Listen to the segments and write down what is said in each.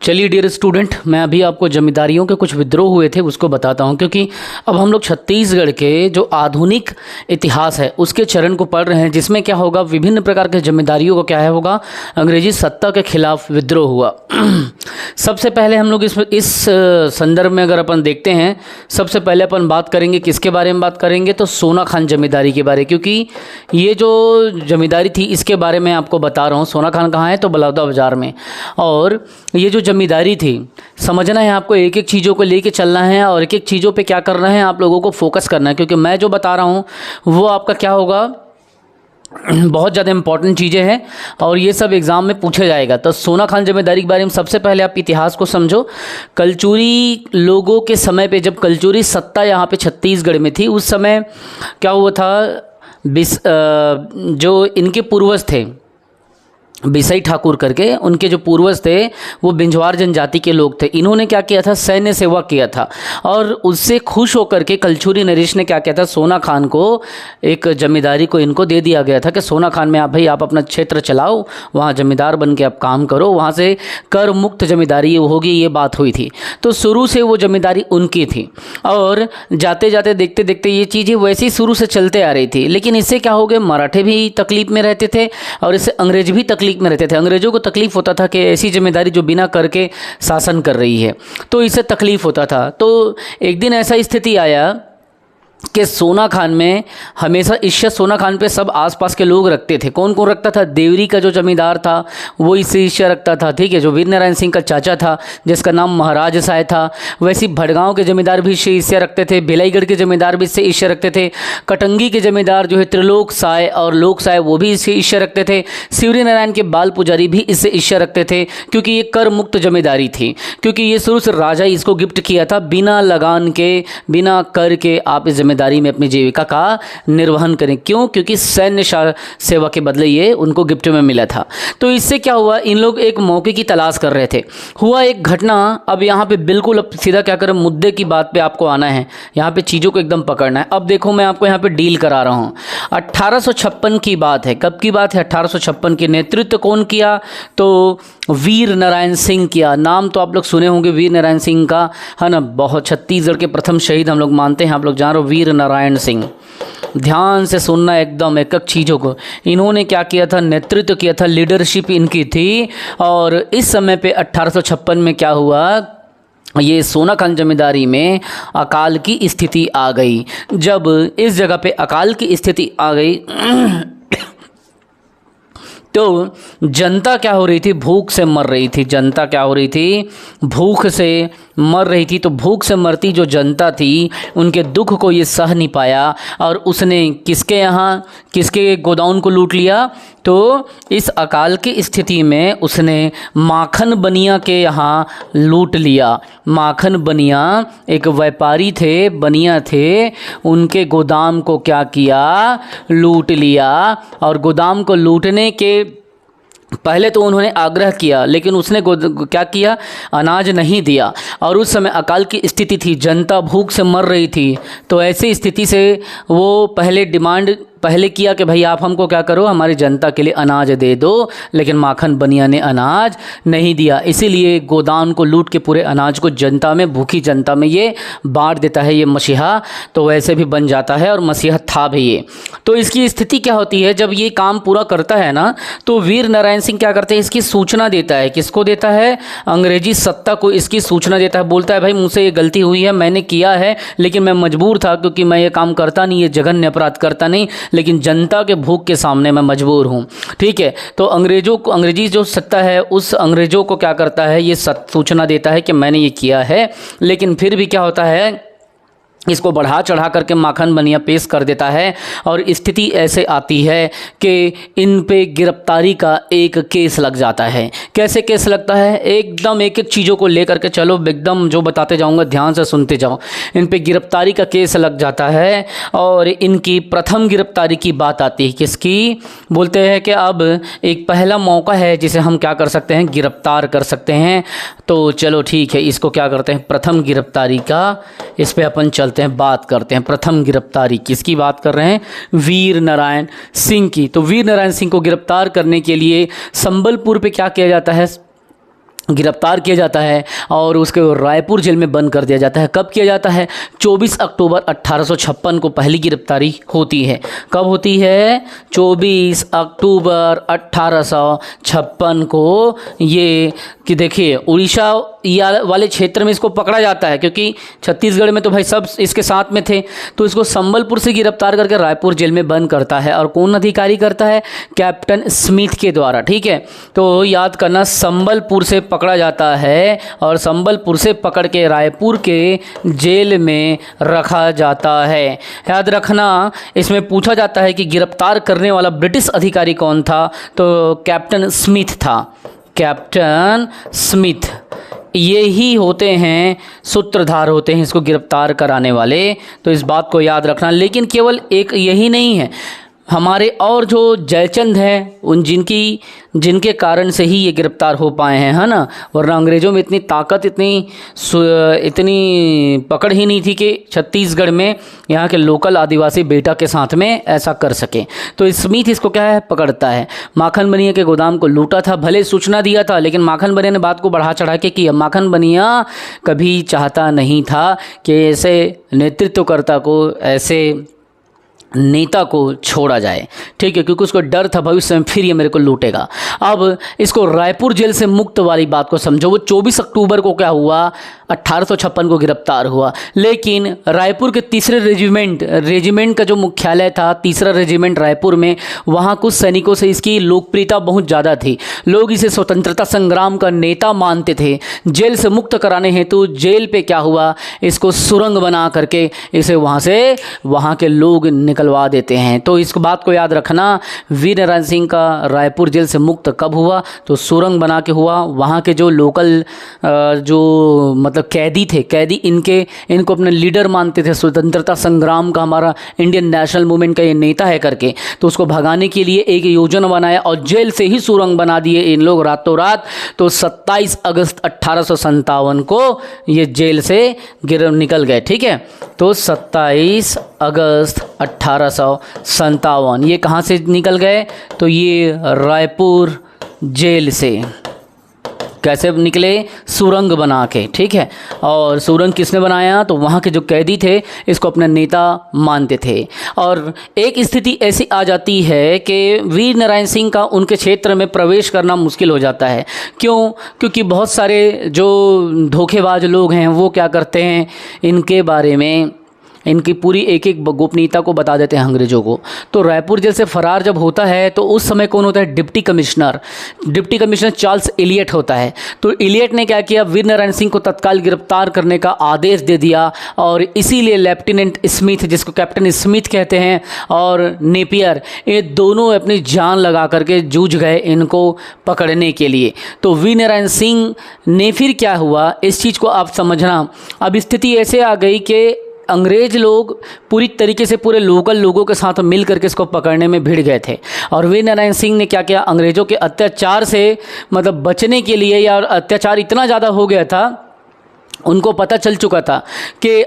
चलिए dear student, मैं अभी आपको जमींदारियों के कुछ विद्रोह हुए थे उसको बताता हूं, क्योंकि अब हम लोग छत्तीसगढ़ के जो आधुनिक इतिहास है उसके चरण को पढ़ रहे हैं, जिसमें क्या होगा, विभिन्न प्रकार के जमींदारियों को क्या है होगा, अंग्रेजी सत्ता के खिलाफ विद्रोह हुआ। सबसे पहले हम लोग इस संदर्भ में अगर अपन देखते हैं, सबसे पहले अपन बात करेंगे किसके बारे में बात करेंगे, तो सोना खान जमींदारी के बारे, क्योंकि ये जो जमींदारी थी इसके बारे में आपको बता रहा हूँ। सोना खान कहाँ है, तो बलौदा बाजार में। और ये जो जमींदारी थी, समझना है आपको, एक एक चीज़ों को लेके चलना है और एक एक चीज़ों पे क्या करना है, आप लोगों को फोकस करना है, क्योंकि मैं जो बता रहा हूँ वो आपका क्या होगा, बहुत ज़्यादा इंपॉर्टेंट चीज़ें हैं और ये सब एग्ज़ाम में पूछा जाएगा। तो सोना खान जमींदारी के बारे में सबसे पहले आप इतिहास को समझो। कलचुरी लोगों के समय पे, जब कलचुरी सत्ता यहाँ पे छत्तीसगढ़ में थी, उस समय क्या हुआ था, जो इनके पूर्वज थे बिसई ठाकुर करके, उनके जो पूर्वज थे वो बिंजवार जनजाति के लोग थे। इन्होंने क्या किया था, सैन्य सेवा किया था और उससे खुश होकर के कलचुरी नरेश ने क्या किया था, सोना खान को एक जमींदारी को इनको दे दिया गया था कि सोना खान में आप अपना क्षेत्र चलाओ, वहाँ जमींदार बन के आप काम करो, वहाँ से कर मुक्त जमींदारी होगी, ये बात हुई थी। तो शुरू से वो जमींदारी उनकी थी और जाते जाते देखते देखते ये चीज़ें वैसे ही शुरू से चलते आ रही थी। लेकिन इससे क्या हो गया, मराठे भी तकलीफ में रहते थे और इससे अंग्रेज भी तकलीफ में रहते थे। अंग्रेजों को तकलीफ होता था कि ऐसी जिम्मेदारी जो बिना करके शासन कर रही है, तो इससे तकलीफ होता था। तो एक दिन ऐसा स्थिति आया कि सोना खान में हमेशा ईर्ष्या सोना खान पे सब आसपास के लोग रखते थे। कौन कौन रखता था, देवरी का जो जमींदार था वो इससे ईर्ष्या रखता था, ठीक है, जो वीर नारायण सिंह का चाचा था जिसका नाम महाराज साय था। वैसे भड़गांव के जमींदार भी इससे ईर्ष्या रखते थे, भिलाईगढ़ के जमींदार भी इससे ईर्ष्या रखते थे, कटंगी के जमींदार जो है त्रिलोक साय और लोक साय वो भी इससे ईर्ष्या रखते थे, शिवरी नारायण के बाल पुजारी भी इससे ईर्ष्या रखते थे, क्योंकि ये कर मुक्त जमींदारी थी। क्योंकि ये शुरू से राजा इसको गिफ्ट किया था, बिना लगान के बिना कर के आप इस जिम्मेदारी में अपनी जीविका का निर्वहन करें। क्यों? क्योंकि सैन्य सेवा के बदले ये उनको गिफ्ट में मिला था। तो इससे क्या हुआ, इन लोग एक मौके की तलाश कर रहे थे। हुआ एक घटना, अब यहाँ पे बिल्कुल अब सीधा क्या करें, मुद्दे की बात पे आपको आना है, यहाँ पे चीज़ों को एकदम पकड़ना है। अब देखो मैं आपको यहाँ पे डील करा रहा हूँ। 1856 की बात है। कब की बात है? 1856 की। नेतृत्व कौन किया? तो वीर नारायण सिंह किया। नाम तो आप लोग सुने होंगे वीर नारायण सिंह का, है ना, बहुत छत्तीसगढ़ के प्रथम शहीद हम लोग मानते हैं, आप लोग जान रहे हो, वीर नारायण सिंह। ध्यान से सुनना एकदम एक एक चीज़ों को। इन्होंने क्या किया था, नेतृत्व किया था, लीडरशिप इनकी थी। और इस समय पे 1856 में क्या हुआ, ये सोना खान जमींदारी में अकाल की स्थिति आ गई। जब इस जगह पे अकाल की स्थिति आ गई तो जनता क्या हो रही थी, भूख से मर रही थी। जनता क्या हो रही थी, भूख से मर रही थी। तो भूख से मरती जो जनता थी, उनके दुख को ये सह नहीं पाया और उसने किसके यहाँ, किसके गोदाउन को लूट लिया, तो इस अकाल की स्थिति में उसने माखन बनिया के यहाँ लूट लिया। माखन बनिया एक व्यापारी थे, बनिया थे, उनके गोदाम को क्या किया, लूट लिया। और गोदाम को लूटने के पहले तो उन्होंने आग्रह किया, लेकिन उसने क्या किया, अनाज नहीं दिया। और उस समय अकाल की स्थिति थी, जनता भूख से मर रही थी। तो ऐसी स्थिति से वो पहले डिमांड किया कि भाई आप हमको क्या करो, हमारी जनता के लिए अनाज दे दो। लेकिन माखन बनिया ने अनाज नहीं दिया, इसीलिए गोदाम को लूट के पूरे अनाज को जनता में, भूखी जनता में ये बांट देता है ये मसीहा। तो वैसे भी बन जाता है और मसीहा था भी ये। तो इसकी स्थिति क्या होती है, जब ये काम पूरा करता है ना, तो वीर नारायण सिंह क्या करते हैं, इसकी सूचना देता है। किसको देता है? अंग्रेजी सत्ता को इसकी सूचना देता है। बोलता है भाई मुझसे ये गलती हुई है, मैंने किया है, लेकिन मैं मजबूर था, क्योंकि मैं ये काम करता नहीं, ये जघन्य अपराध करता नहीं, लेकिन जनता के भूख के सामने मैं मजबूर हूँ। ठीक है, तो अंग्रेजों को, अंग्रेजी जो सत्ता है उस अंग्रेजों को क्या करता है, ये सूचना देता है कि मैंने ये किया है। लेकिन फिर भी क्या होता है, इसको बढ़ा चढ़ा करके माखन बनिया पेश कर देता है। और स्थिति ऐसे आती है कि इन पे गिरफ्तारी का एक केस लग जाता है। कैसे केस लगता है, एकदम एक एक चीज़ों को लेकर के चलो, एकदम जो बताते जाऊंगा ध्यान से सुनते जाओ। इन पे गिरफ्तारी का केस लग जाता है और इनकी प्रथम गिरफ्तारी की बात आती है। किसकी? बोलते हैं कि अब एक पहला मौका है जिसे हम क्या कर सकते हैं, गिरफ्तार कर सकते हैं। तो चलो ठीक है, इसको क्या करते हैं, प्रथम गिरफ्तारी का, इस पे अपन चलते हैं, बात करते हैं। प्रथम गिरफ्तारी किसकी बात कर रहे हैं? वीर नारायण सिंह की। तो वीर नारायण सिंह को गिरफ्तार करने के लिए संबलपुर पे क्या किया जाता है, गिरफ्तार किया जाता है और उसके रायपुर जेल में बंद कर दिया जाता है। कब किया जाता है? 24 अक्टूबर 1856 को पहली गिरफ्तारी होती है। कब होती है? 24 अक्टूबर 1856 को ये कि देखिए उड़ीसा या वाले क्षेत्र में इसको पकड़ा जाता है, क्योंकि छत्तीसगढ़ में तो भाई सब इसके साथ में थे, तो इसको संबलपुर से गिरफ्तार करके रायपुर जेल में बंद करता है। और कौन अधिकारी करता है? कैप्टन स्मिथ के द्वारा। ठीक है, तो याद करना, संबलपुर से पकड़ा जाता है और संबलपुर से पकड़ के रायपुर के जेल में रखा जाता है। याद रखना, इसमें पूछा जाता है कि गिरफ्तार करने वाला ब्रिटिश अधिकारी कौन था, तो कैप्टन स्मिथ था। कैप्टन स्मिथ ये ही होते हैं, सूत्रधार होते हैं इसको गिरफ्तार कराने वाले, तो इस बात को याद रखना। लेकिन केवल एक यही नहीं है, हमारे और जो जयचंद हैं उन जिनके कारण से ही ये गिरफ्तार हो पाए हैं, है ना, वरना अंग्रेज़ों में इतनी ताकत, इतनी पकड़ ही नहीं थी कि छत्तीसगढ़ में यहाँ के लोकल आदिवासी बेटा के साथ में ऐसा कर सके। तो स्मिथ इसको क्या है, पकड़ता है। माखन बनिया के गोदाम को लूटा था, भले सूचना दिया था, लेकिन माखन बनिया ने बात को बढ़ा चढ़ा के किया। माखन बनिया कभी चाहता नहीं था कि ऐसे नेतृत्वकर्ता को, ऐसे नेता को छोड़ा जाए। ठीक है, क्योंकि उसको डर था भविष्य में फिर ये मेरे को लूटेगा। अब इसको रायपुर जेल से मुक्त वाली बात को समझो। वो 24 अक्टूबर को क्या हुआ, 1856 को गिरफ्तार हुआ, लेकिन रायपुर के तीसरे रेजिमेंट का जो मुख्यालय था, तीसरा रेजिमेंट रायपुर में, वहाँ कुछ सैनिकों से इसकी लोकप्रियता बहुत ज़्यादा थी। लोग इसे स्वतंत्रता संग्राम का नेता मानते थे। जेल से मुक्त कराने हेतु जेल पे क्या हुआ, इसको सुरंग बना करके इसे वहाँ के लोग निकलवा देते हैं। तो इस बात को याद रखना, वीरनारायण सिंह का रायपुर जेल से मुक्त कब हुआ, तो सुरंग बना के हुआ। वहाँ के जो लोकल जो मतलब कैदी थे, कैदी इनको अपने लीडर मानते थे, स्वतंत्रता संग्राम का, हमारा इंडियन नेशनल मूवमेंट का ये नेता है करके, तो उसको भगाने के लिए एक योजना बनाया और जेल से ही सुरंग बना दिए इन लोग रातों रात। तो 27 अगस्त 1857 को ये जेल से निकल गए। ठीक है, तो 27 अगस्त 1857 ये कहाँ से निकल गए, तो ये रायपुर जेल से कैसे निकले, सुरंग बना के। ठीक है, और सुरंग किसने बनाया, तो वहाँ के जो कैदी थे इसको अपना नेता मानते थे। और एक स्थिति ऐसी आ जाती है कि वीरनारायण सिंह का उनके क्षेत्र में प्रवेश करना मुश्किल हो जाता है। क्यों? क्योंकि बहुत सारे जो धोखेबाज लोग हैं वो क्या करते हैं, इनके बारे में, इनकी पूरी एक एक गोपनीयता को बता देते हैं अंग्रेज़ों को। तो रायपुर जेल से फरार जब होता है तो उस समय कौन होता है, डिप्टी कमिश्नर चार्ल्स इलियट होता है। तो इलियट ने क्या किया, वीरनारायण सिंह को तत्काल गिरफ्तार करने का आदेश दे दिया और इसीलिए लेफ्टिनेंट स्मिथ, जिसको कैप्टन स्मिथ कहते हैं, और नेपियर, ये दोनों अपनी जान लगा करके जूझ गए इनको पकड़ने के लिए। तो वीरनारायण सिंह ने फिर क्या हुआ, इस चीज़ को आप समझना। अब स्थिति ऐसे आ गई कि अंग्रेज लोग पूरी तरीके से पूरे लोकल लोगों के साथ मिल करके इसको पकड़ने में भिड़ गए थे। और वीरनारायण सिंह ने क्या किया, अंग्रेज़ों के अत्याचार से मतलब बचने के लिए, या अत्याचार इतना ज़्यादा हो गया था, उनको पता चल चुका था कि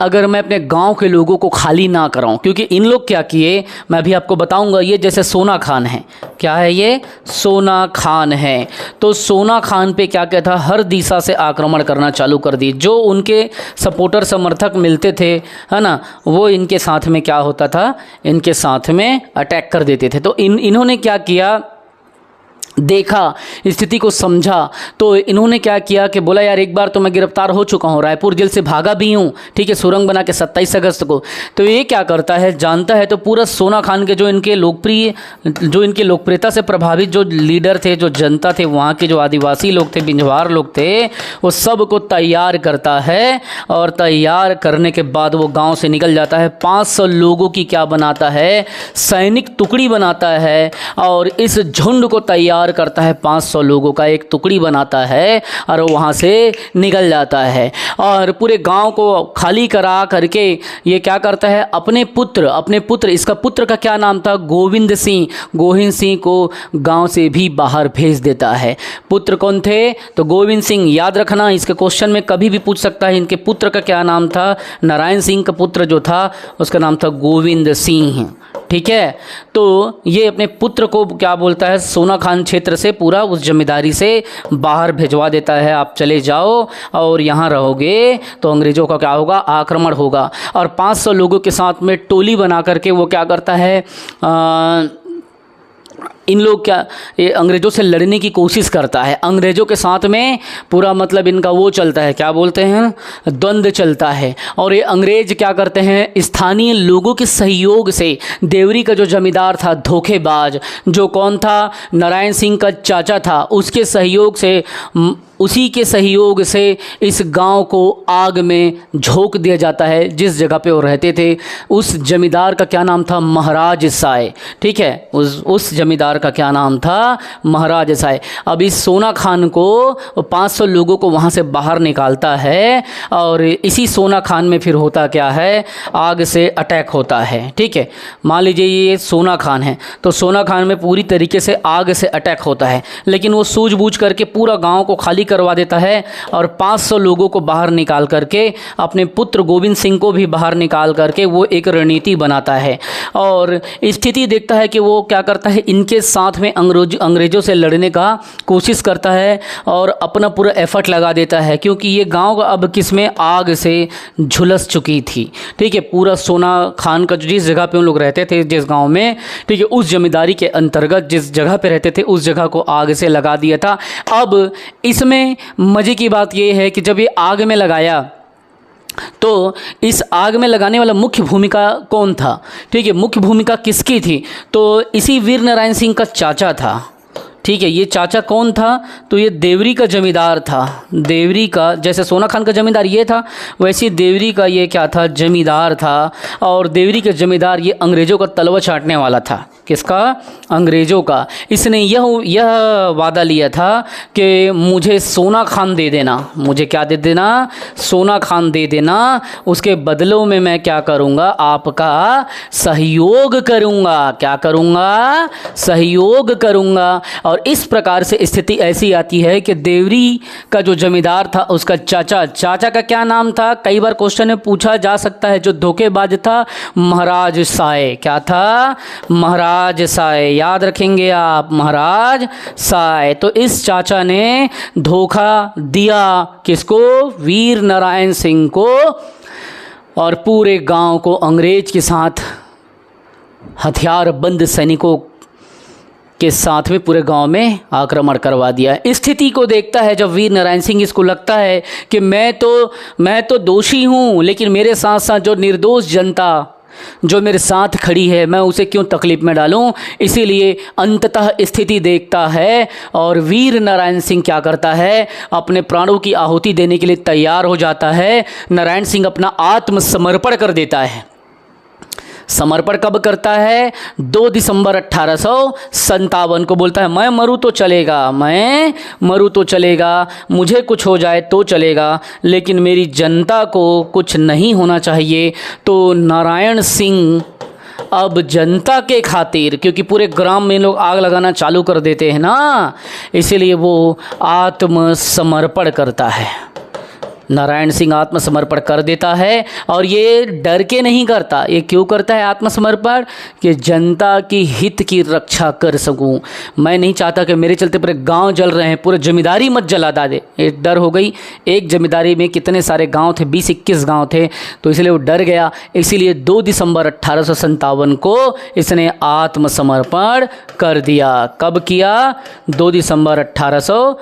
अगर मैं अपने गांव के लोगों को खाली ना कराऊं, क्योंकि इन लोग क्या किए मैं अभी आपको बताऊंगा। ये जैसे सोना खान है, क्या है ये, सोना खान है। तो सोना खान पे क्या था, हर दिशा से आक्रमण करना चालू कर दिए। जो उनके सपोर्टर समर्थक मिलते थे, है ना, वो इनके साथ में क्या होता था, इनके साथ में अटैक कर देते थे। तो इन्होंने क्या किया, देखा, स्थिति को समझा, तो इन्होंने क्या किया कि बोला यार एक बार तो मैं गिरफ्तार हो चुका हूँ, रायपुर जेल से भागा भी हूँ, ठीक है, सुरंग बना के 27 अगस्त को। तो ये क्या करता है, जानता है, तो पूरा सोना खान के जो इनके लोकप्रियता से प्रभावित जो लीडर थे, जो जनता थे, वहाँ के जो आदिवासी लोग थे, बिंझवार लोग थे, वो सब को तैयार करता है। और तैयार करने के बाद वो गाँव से निकल जाता है। 500 लोगों की क्या बनाता है, सैनिक टुकड़ी बनाता है, और इस झुंड को तैयार करता है। 500 लोगों का एक टुकड़ी बनाता है और वहाँ से निकल जाता है और पूरे गांव को खाली करा करके ये क्या करता है, अपने पुत्र, इसका पुत्र का क्या नाम था, गोविंद सिंह को गांव से भी बाहर भेज देता है। पुत्र कौन थे, तो गोविंद सिंह। याद रखना, इसके क्वेश्चन में कभी भी पूछ सकता है, इनके पुत्र का क्या नाम था। नारायण सिंह का पुत्र जो था उसका नाम था गोविंद सिंह। ठीक है। तो ये अपने पुत्र को क्या बोलता है, सोना खान क्षेत्र से पूरा उस जमींदारी से बाहर भिजवा देता है, आप चले जाओ और यहाँ रहोगे तो अंग्रेज़ों का क्या होगा, आक्रमण होगा। और 500 लोगों के साथ में टोली बना करके वो क्या करता है, इन लोग क्या, ये अंग्रेज़ों से लड़ने की कोशिश करता है। अंग्रेज़ों के साथ में पूरा मतलब इनका वो चलता है, क्या बोलते हैं, द्वंद्व चलता है। और ये अंग्रेज़ क्या करते हैं, स्थानीय लोगों के सहयोग से, देवरी का जो जमींदार था धोखेबाज, जो कौन था, नारायण सिंह का चाचा था, उसके सहयोग से, उसी के सहयोग से इस गांव को आग में झोंक दिया जाता है। जिस जगह पे वो रहते थे उस जमींदार का क्या नाम था, महाराज साय, ठीक है, उस जमींदार का क्या नाम था, महाराज साय। अब इस सोना खान को 500 लोगों को वहाँ से बाहर निकालता है और इसी सोना खान में फिर होता क्या है, आग से अटैक होता है, ठीक है। मान लीजिए ये सोना खान है, तो सोना खान में पूरी तरीके से आग से अटैक होता है, लेकिन वो सूझबूझ करके पूरा गाँव को खाली करवा देता है और 500 लोगों को बाहर निकाल करके अपने पुत्र गोविंद सिंह को भी बाहर निकाल करके वो एक रणनीति बनाता है और स्थिति देखता है कि वो क्या करता है, इनके साथ में अंग्रेज़ों से लड़ने का कोशिश करता है और अपना पूरा एफर्ट लगा देता है, क्योंकि ये गांव अब किसमें, आग से झुलस चुकी थी, ठीक है। पूरा सोना खान का जिस जगह पे उन लोग रहते थे, जिस गांव में, ठीक है, उस जमींदारी के अंतर्गत जिस जगह पे रहते थे उस जगह को आग से लगा दिया था। अब इसमें मजे की बात यह है कि जब ये आग में लगाया तो इस आग में लगाने वाला मुख्य भूमिका कौन था, ठीक है, मुख्य भूमिका किसकी थी, तो इसी वीर नारायण सिंह का चाचा था, ठीक है। ये चाचा कौन था, तो ये देवरी का जमींदार था। देवरी का, जैसे सोना खान का जमींदार ये था, वैसे देवरी का ये क्या था, जमींदार था। और देवरी के जमींदार ये अंग्रेज़ों का तलवा चाटने वाला था, किसका, अंग्रेज़ों का। इसने यह वादा लिया था कि मुझे सोना खान दे देना, मुझे क्या दे देना, सोना खान दे देना, उसके बदलों में मैं क्या करूँगा, आपका सहयोग करूँगा, क्या करूँगा, सहयोग करूँगा। और इस प्रकार से स्थिति ऐसी आती है कि देवरी का जो जमींदार था उसका चाचा का क्या नाम था, कई बार क्वेश्चन में पूछा जा सकता है, जो धोखेबाज था, महाराज साय, क्या था, महाराज साय, याद रखेंगे आप, महाराज साय। तो इस चाचा ने धोखा दिया किसको, वीर नारायण सिंह को, और पूरे गांव को अंग्रेज के साथ हथियार बंद सैनिकों के साथ में पूरे गांव में आक्रमण करवा दिया। स्थिति को देखता है जब वीर नारायण सिंह, इसको लगता है कि मैं तो दोषी हूं, लेकिन मेरे साथ साथ जो निर्दोष जनता जो मेरे साथ खड़ी है, मैं उसे क्यों तकलीफ में डालूं। इसीलिए अंततः स्थिति देखता है और वीर नारायण सिंह क्या करता है, अपने प्राणों की आहुति देने के लिए तैयार हो जाता है। नारायण सिंह अपना आत्मसमर्पण कर देता है। समर्पण कब करता है, 2 दिसंबर 1857 को बोलता है, मैं मरूँ तो चलेगा, मैं मरूँ तो चलेगा, मुझे कुछ हो जाए तो चलेगा, लेकिन मेरी जनता को कुछ नहीं होना चाहिए। तो नारायण सिंह अब जनता के खातिर, क्योंकि पूरे ग्राम में लोग आग लगाना चालू कर देते हैं ना, इसीलिए वो आत्मसमर्पण करता है। नारायण सिंह आत्मसमर्पण कर देता है और ये डर के नहीं करता। ये क्यों करता है आत्मसमर्पण, कि जनता की हित की रक्षा कर सकूं। मैं नहीं चाहता कि मेरे चलते पूरे गांव जल रहे हैं, पूरे जमींदारी मत जला दे। एक डर हो गई, एक जमींदारी में कितने सारे गांव थे, 20-21 गांव थे, तो इसलिए वो डर गया। इसीलिए 2 दिसंबर 1857 को इसने आत्मसमर्पण कर दिया। कब किया, 2 दिसंबर 1857